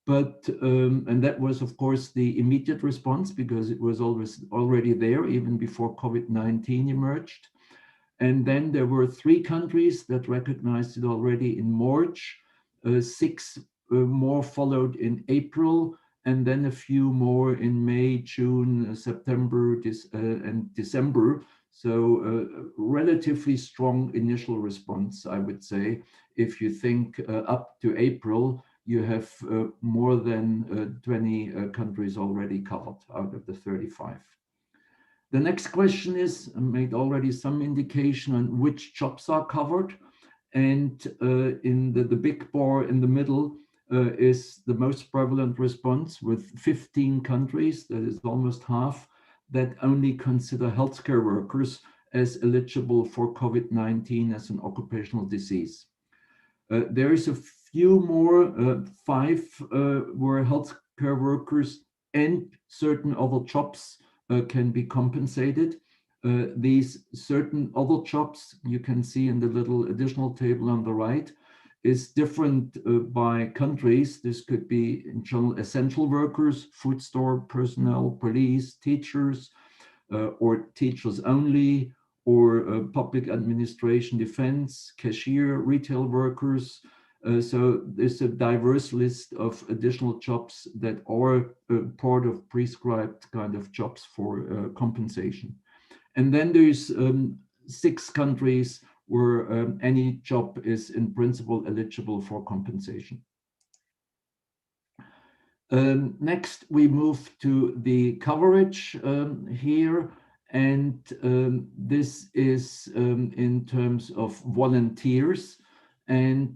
But, and that was of course the immediate response because it was already there even before COVID-19 emerged. And then there were 3 countries that recognized it already in March, 6 more followed in April, and then a few more in May, June, September, and December. So relatively strong initial response, I would say. If you think up to April, you have more than 20 countries already covered out of the 35. The next question is, I made already some indication on which jobs are covered. And in the big bar in the middle is the most prevalent response with 15 countries, that is almost half, that only consider healthcare workers as eligible for COVID-19 as an occupational disease. There is a few more, 5 where healthcare workers and certain other jobs can be compensated. These certain other jobs, you can see in the little additional table on the right, is different by countries. This could be in general essential workers, food store personnel, police, teachers, or teachers only, or public administration, defense, cashier, retail workers. So there's a diverse list of additional jobs that are part of prescribed kind of jobs for compensation. And then there's 6 countries where any job is in principle eligible for compensation. Next, we move to the coverage here. And this is in terms of volunteers. And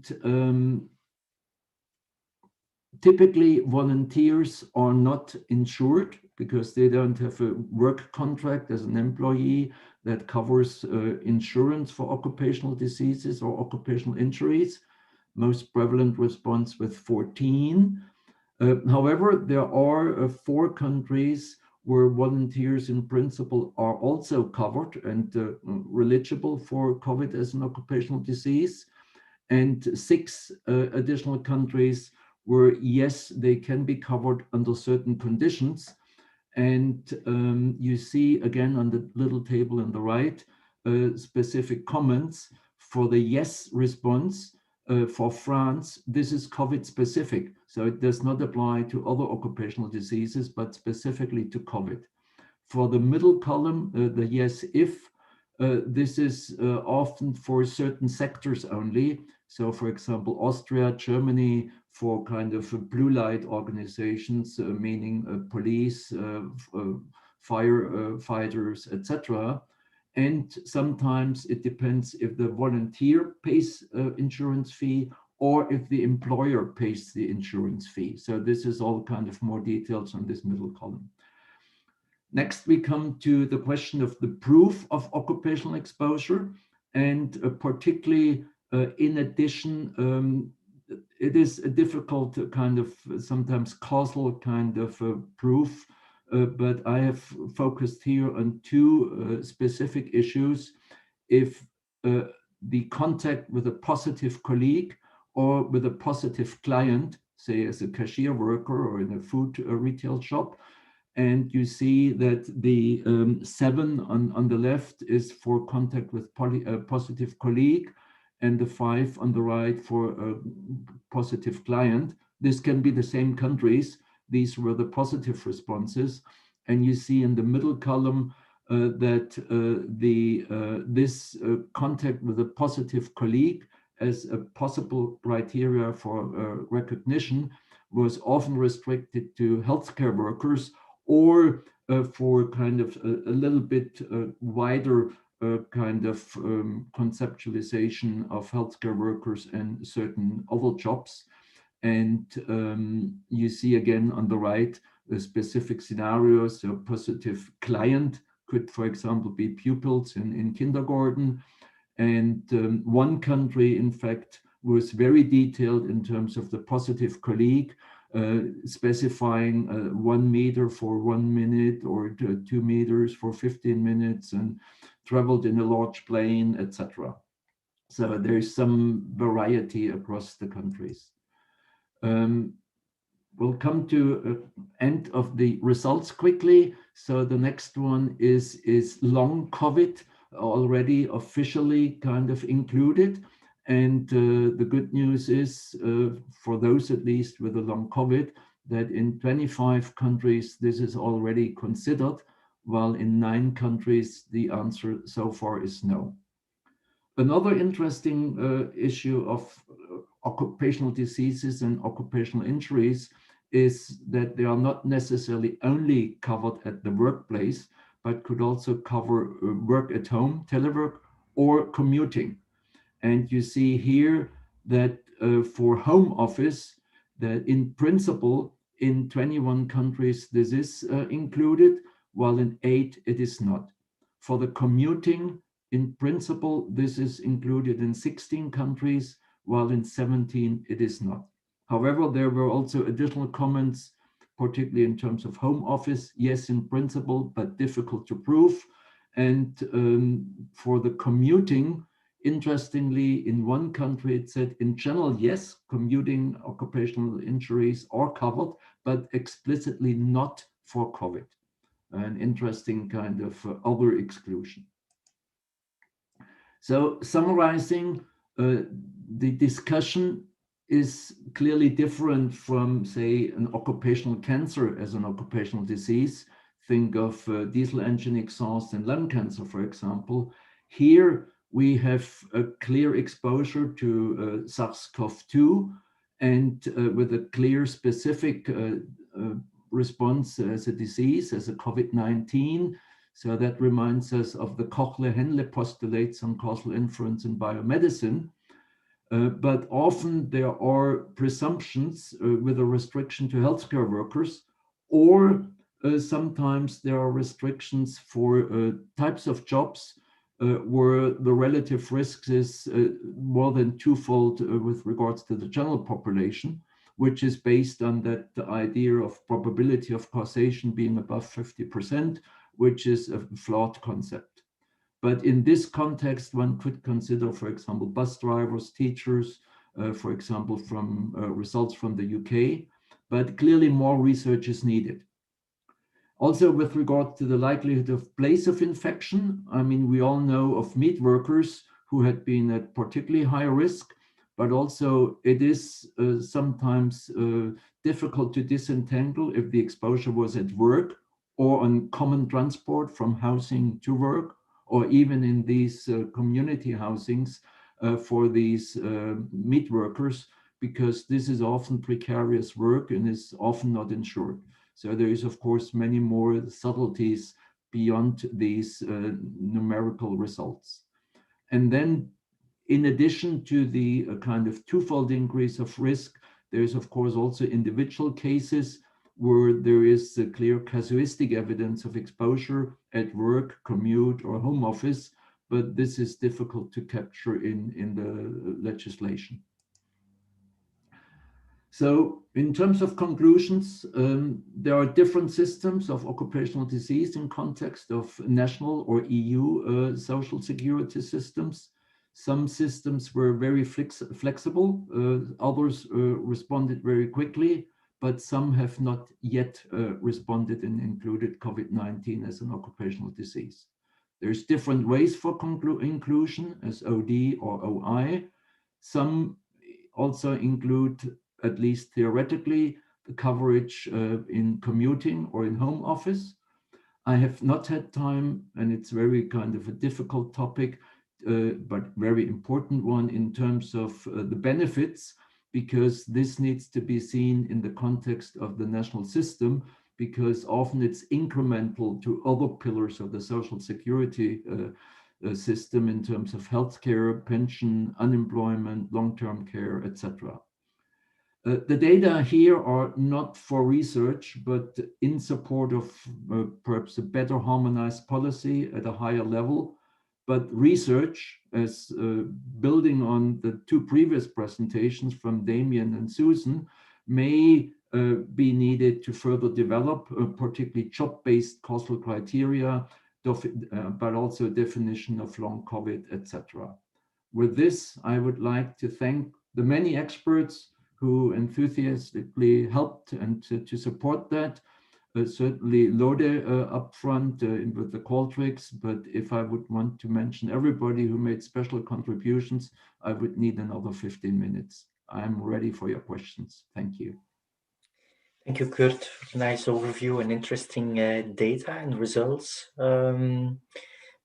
typically, volunteers are not insured because they don't have a work contract as an employee that covers insurance for occupational diseases or occupational injuries. Most prevalent response with 14. However, there are 4 countries where volunteers in principle are also covered and eligible for COVID as an occupational disease, and 6 additional countries where, yes, they can be covered under certain conditions. And you see again on the little table on the right, specific comments for the yes response. For France, this is COVID specific, so it does not apply to other occupational diseases, but specifically to COVID. For the middle column, the yes if, this is often for certain sectors only. So for example, Austria, Germany, for kind of blue light organizations, meaning police, firefighters, etc. And sometimes it depends if the volunteer pays insurance fee or if the employer pays the insurance fee. So this is all kind of more details on this middle column. Next, we come to the question of the proof of occupational exposure. And particularly in addition, it is a difficult kind of sometimes causal kind of proof. But I have focused here on 2 specific issues. If the contact with a positive colleague or with a positive client, say as a cashier worker or in a food retail shop, and you see that the 7 on the left is for contact with a positive colleague, and the 5 on the right for a positive client. This can be the same countries. These were the positive responses. And you see in the middle column that this contact with a positive colleague as a possible criteria for recognition was often restricted to healthcare workers, or for kind of a little bit wider kind of conceptualization of healthcare workers and certain other jobs. And you see again on the right specific scenarios. So positive client could, for example, be pupils in kindergarten. And one country, in fact, was very detailed in terms of the positive colleague, specifying 1 meter for 1 minute or 2 meters for 15 minutes and traveled in a large plane, etc. So there's some variety across the countries. We'll come to end of the results quickly. So the next one is long COVID, already officially kind of included. And the good news is, for those at least with a long COVID, that in 25 countries, this is already considered while in 9 countries, the answer so far is no. Another interesting issue of occupational diseases and occupational injuries is that they are not necessarily only covered at the workplace, but could also cover work at home, telework, or commuting. And you see here that for home office, that in principle, in 21 countries, this is included, while in 8, it is not. For the commuting, in principle, this is included in 16 countries, while in 17, it is not. However, there were also additional comments, particularly in terms of home office. Yes, in principle, but difficult to prove. And for the commuting, interestingly, in one country, it said, in general, yes, commuting occupational injuries are covered, but explicitly not for COVID. An interesting kind of other exclusion. So summarizing, the discussion is clearly different from, say, an occupational cancer as an occupational disease. Think of diesel engine exhaust and lung cancer, for example. Here we have a clear exposure to SARS-CoV-2 and with a clear specific response as a disease, as a COVID-19. So that reminds us of the Kochler-Henle postulates on causal inference in biomedicine. But often there are presumptions with a restriction to healthcare workers, or sometimes there are restrictions for types of jobs where the relative risk is more than twofold with regards to the general population, which is based on that idea of probability of causation being above 50%, which is a flawed concept. But in this context, one could consider, for example, bus drivers, teachers, for example, from results from the UK, but clearly more research is needed. Also, with regard to the likelihood of place of infection, I mean, we all know of meat workers who had been at particularly high risk, but also it is sometimes difficult to disentangle if the exposure was at work or on common transport from housing to work, or even in these community housings for these meat workers, because this is often precarious work and is often not insured. So there is, of course, many more subtleties beyond these numerical results. And then, in addition to the kind of twofold increase of risk, there is, of course, also individual cases where there is a clear casuistic evidence of exposure at work, commute, or home office, but this is difficult to capture in the legislation. So in terms of conclusions, there are different systems of occupational disease in context of national or EU social security systems. Some systems were very flexible, others responded very quickly, but some have not yet responded and included COVID-19 as an occupational disease. There's different ways for inclusion as OD or OI. Some also include, at least theoretically, the coverage in commuting or in home office. I have not had time, and it's very kind of a difficult topic, but very important one in terms of the benefits, because this needs to be seen in the context of the national system, because often it's incremental to other pillars of the social security system in terms of healthcare, pension, unemployment, long-term care, etc. The data here are not for research, but in support of perhaps a better harmonized policy at a higher level. But research, as building on the 2 previous presentations from Damien and Susan, may be needed to further develop, particularly job-based causal criteria, but also definition of long COVID, etc. With this, I would like to thank the many experts who enthusiastically helped and to support that. Certainly Lode up front with the Qualtrics, but if I would want to mention everybody who made special contributions, I would need another 15 minutes. I'm ready for your questions. Thank you. Thank you, Kurt, for the nice overview and interesting data and results.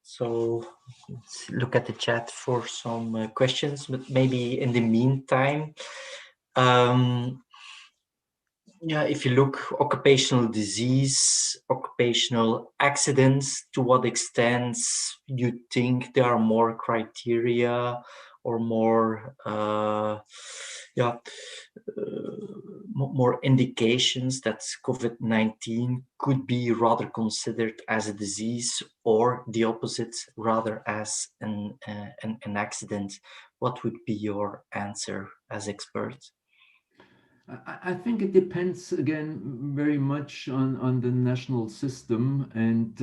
So let's look at the chat for some questions, but maybe in the meantime, if you look occupational disease, occupational accidents, to what extent you think there are more criteria or more more indications that COVID-19 could be rather considered as a disease, or the opposite, rather as an accident? What would be your answer as expert? I think it depends again very much on the national system, and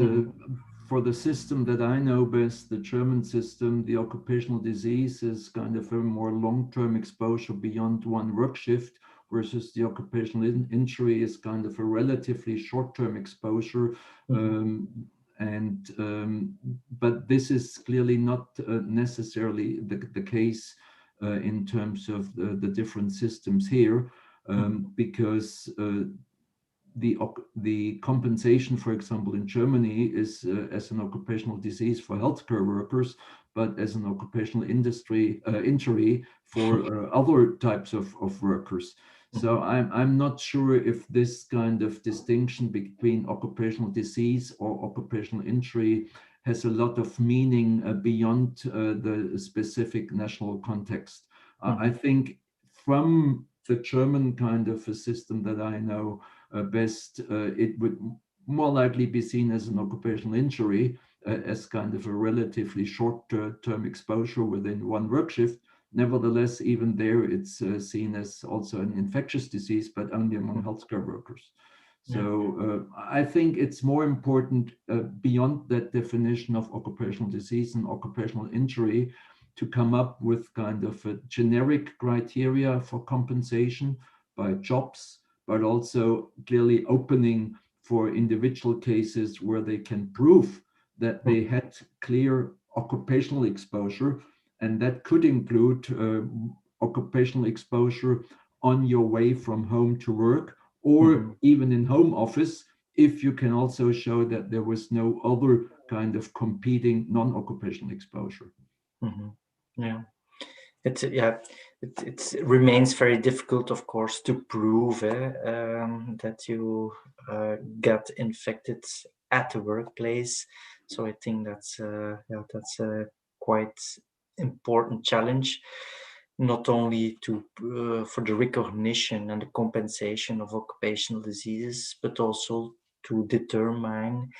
for the system that I know best, the German system, the occupational disease is kind of a more long-term exposure beyond one work shift, versus the occupational injury is kind of a relatively short-term exposure. But this is clearly not necessarily the case in terms of the different systems here. Because the compensation, for example, in Germany is as an occupational disease for healthcare workers, but as an occupational injury for other types of workers. So I'm not sure if this kind of distinction between occupational disease or occupational injury has a lot of meaning beyond the specific national context. I think from the German kind of a system that I know best, it would more likely be seen as an occupational injury, as kind of a relatively short-term exposure within one work shift. Nevertheless, even there, it's seen as also an infectious disease, but only among healthcare workers. So I think it's more important beyond that definition of occupational disease and occupational injury to come up with kind of a generic criteria for compensation by jobs, but also clearly opening for individual cases where they can prove that they had clear occupational exposure, and that could include occupational exposure on your way from home to work, or even in home office, if you can also show that there was no other kind of competing non-occupational exposure. It remains very difficult, of course, to prove that you got infected at the workplace. So I think that's a quite important challenge, not only for the recognition and the compensation of occupational diseases, but also to determine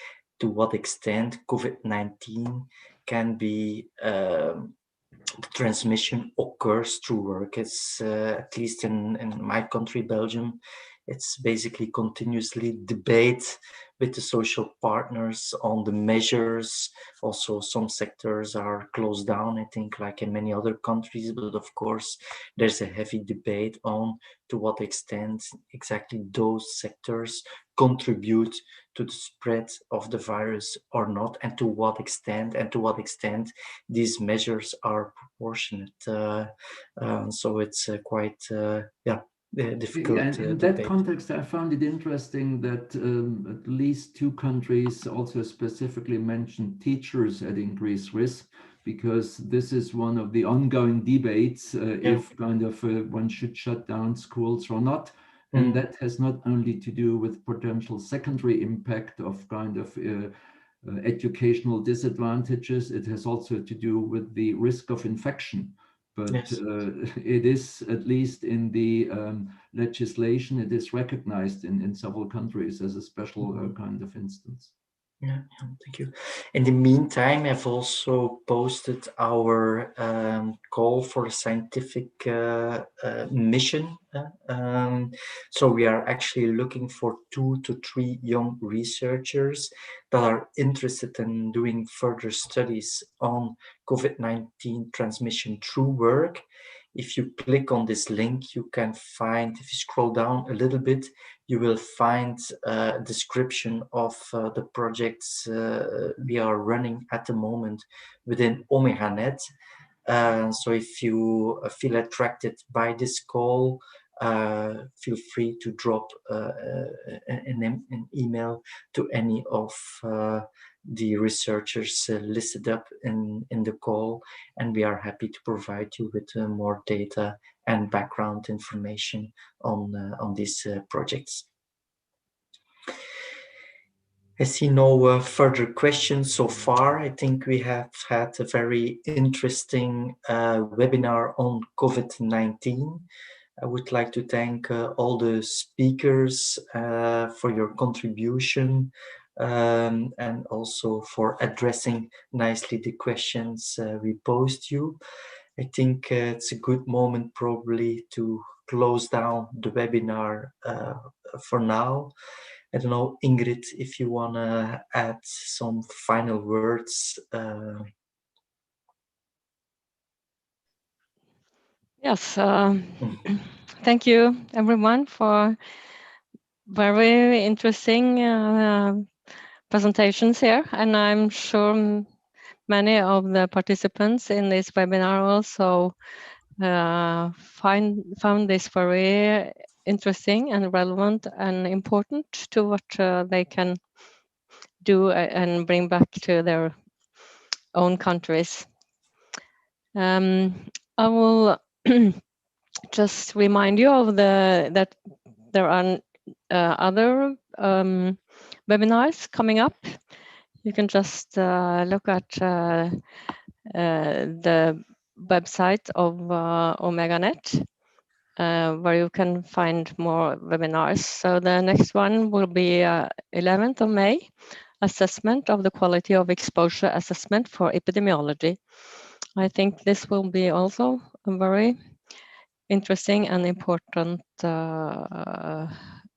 to what extent COVID-19 can be the transmission occurs through work. It's at least in my country, Belgium, it's basically continuously debate with the social partners on the measures. Also, some sectors are closed down, I think, like in many other countries, but of course, there's a heavy debate on to what extent exactly those sectors contribute to the spread of the virus or not, and to what extent these measures are proportionate. So it's quite difficult. In that context, I found it interesting that at least two countries also specifically mentioned teachers at increased risk, because this is one of the ongoing debates if kind of one should shut down schools or not. And that has not only to do with potential secondary impact of kind of educational disadvantages, it has also to do with the risk of infection. But it is, at least in the legislation, it is recognized in several countries as a special kind of instance. Thank you. In the meantime, I've also posted our call for a scientific mission. So we are actually looking for 2 to 3 young researchers that are interested in doing further studies on COVID-19 transmission through work. If you click on this link, you can find, if you scroll down a little bit, you will find a description of the projects we are running at the moment within OmegaNet. So if you feel attracted by this call, feel free to drop an email to any of the researchers listed up in the call, and we are happy to provide you with more data and background information on these projects. I see no further questions so far. I think we have had a very interesting webinar on COVID-19. I would like to thank all the speakers for your contribution and also for addressing nicely the questions we posed you. I think it's a good moment probably to close down the webinar for now. I don't know, Ingrid, if you want to add some final words. Yes, thank you everyone for very interesting presentations here, and I'm sure many of the participants in this webinar also found this very interesting and relevant and important to what they can do and bring back to their own countries. I will just remind you of that there are other webinars coming up. You can just look at the website of OmegaNet, where you can find more webinars. So the next one will be 11th of May, assessment of the quality of exposure assessment for epidemiology. I think this will be also a very interesting and important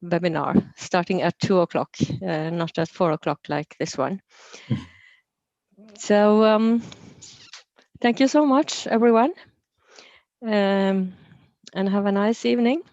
webinar, starting at 2 o'clock, not at 4 o'clock like this one. So thank you so much, everyone, and have a nice evening.